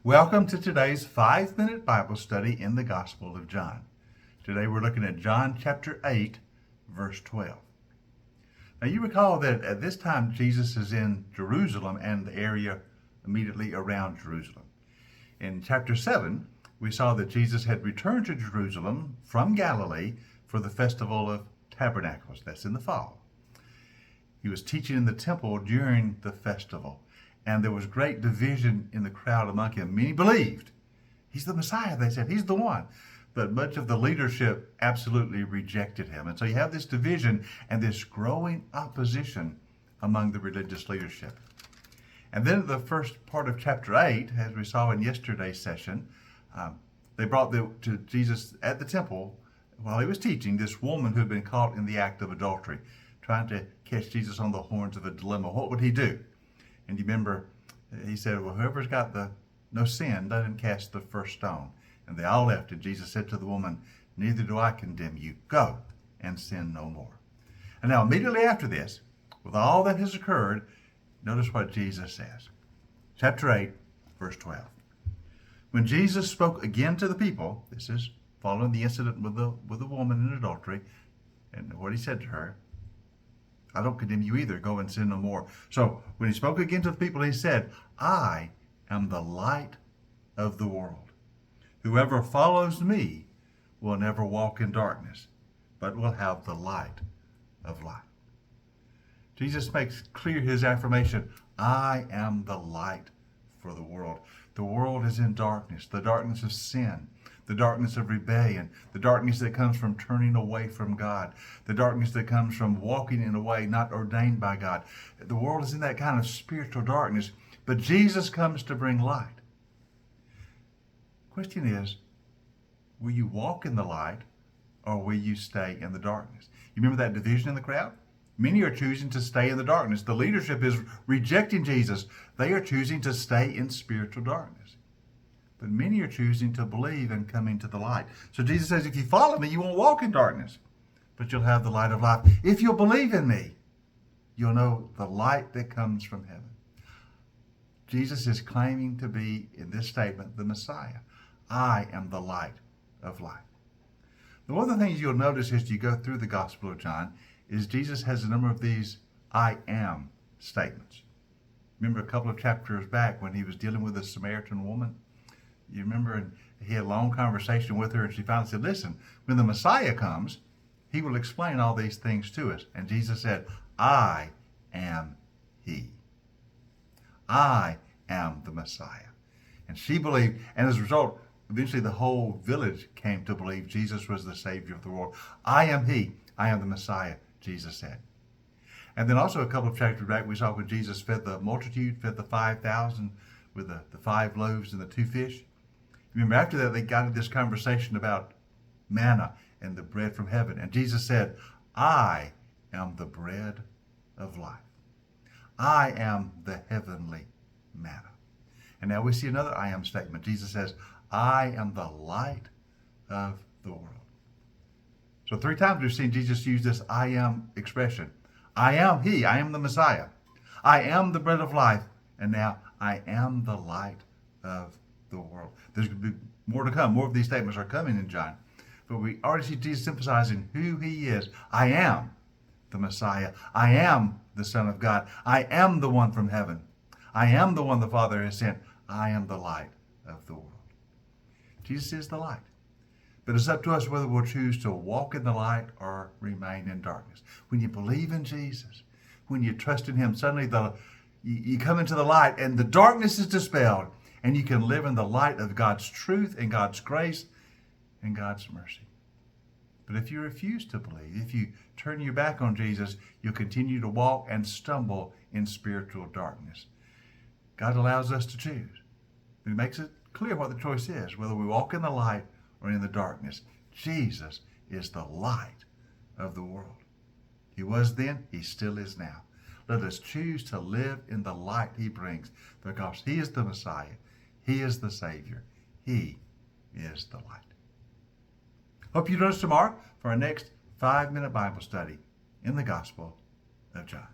Welcome to today's 5-minute Bible study in the Gospel of John. Today we're looking at John chapter 8, verse 12. Now you recall that at this time Jesus is in Jerusalem and the area immediately around Jerusalem. In chapter 7, we saw that Jesus had returned to Jerusalem from Galilee for the Festival of Tabernacles. That's in the fall. He was teaching in the temple during the festival, and there was great division in the crowd among him. Many believed he's the Messiah, they said, he's the one. But much of the leadership absolutely rejected him. And so you have this division and this growing opposition among the religious leadership. And then the first part of chapter 8, as we saw in yesterday's session, they brought to Jesus at the temple, while he was teaching, this woman who had been caught in the act of adultery, trying to catch Jesus on the horns of a dilemma. What would he do? And you remember, he said, well, whoever's got no sin, let him cast the first stone. And they all left, and Jesus said to the woman, neither do I condemn you. Go and sin no more. And now immediately after this, with all that has occurred, notice what Jesus says. Chapter 8, verse 12. When Jesus spoke again to the people, this is following the incident with the woman in adultery, and what he said to her, I don't condemn you either. Go and sin no more. So when he spoke again to the people, he said, I am the light of the world. Whoever follows me will never walk in darkness, but will have the light of life. Jesus makes clear his affirmation, I am the light for the world. The world is in darkness, the darkness of sin, the darkness of rebellion, the darkness that comes from turning away from God, the darkness that comes from walking in a way not ordained by God. The world is in that kind of spiritual darkness, but Jesus comes to bring light. Question is, will you walk in the light or will you stay in the darkness? You remember that division in the crowd? Many are choosing to stay in the darkness. The leadership is rejecting Jesus. They are choosing to stay in spiritual darkness. But many are choosing to believe and coming to the light. So Jesus says, if you follow me, you won't walk in darkness, but you'll have the light of life. If you'll believe in me, you'll know the light that comes from heaven. Jesus is claiming to be, in this statement, the Messiah. I am the light of life. Now, one of the things you'll notice as you go through the Gospel of John is Jesus has a number of these I am statements. Remember a couple of chapters back when he was dealing with a Samaritan woman? You remember, and he had a long conversation with her, and she finally said, listen, when the Messiah comes, he will explain all these things to us. And Jesus said, I am he. I am the Messiah. And she believed, and as a result, eventually the whole village came to believe Jesus was the Savior of the world. I am he. I am the Messiah, Jesus said. And then also a couple of chapters back, we saw when Jesus fed the multitude, fed the 5,000 with the 5 loaves and the 2 fish. Remember, after that, they got into this conversation about manna and the bread from heaven. And Jesus said, I am the bread of life. I am the heavenly manna. And now we see another I am statement. Jesus says, I am the light of the world. So 3 times we've seen Jesus use this I am expression. I am he. I am the Messiah. I am the bread of life. And now I am the light of the world. There's going to be more to come. More of these statements are coming in John. But we already see Jesus emphasizing who he is. I am the Messiah. I am the Son of God. I am the one from heaven. I am the one the Father has sent. I am the light of the world. Jesus is the light. But it's up to us whether we'll choose to walk in the light or remain in darkness. When you believe in Jesus, when you trust in him, suddenly you come into the light and the darkness is dispelled, and you can live in the light of God's truth and God's grace and God's mercy. But if you refuse to believe, if you turn your back on Jesus, you'll continue to walk and stumble in spiritual darkness. God allows us to choose. He makes it clear what the choice is, whether we walk in the light or in the darkness. Jesus is the light of the world. He was then, he still is now. Let us choose to live in the light he brings, because he is the Messiah. He is the Savior. He is the light. Hope you join us tomorrow for our next 5-minute Bible study in the Gospel of John.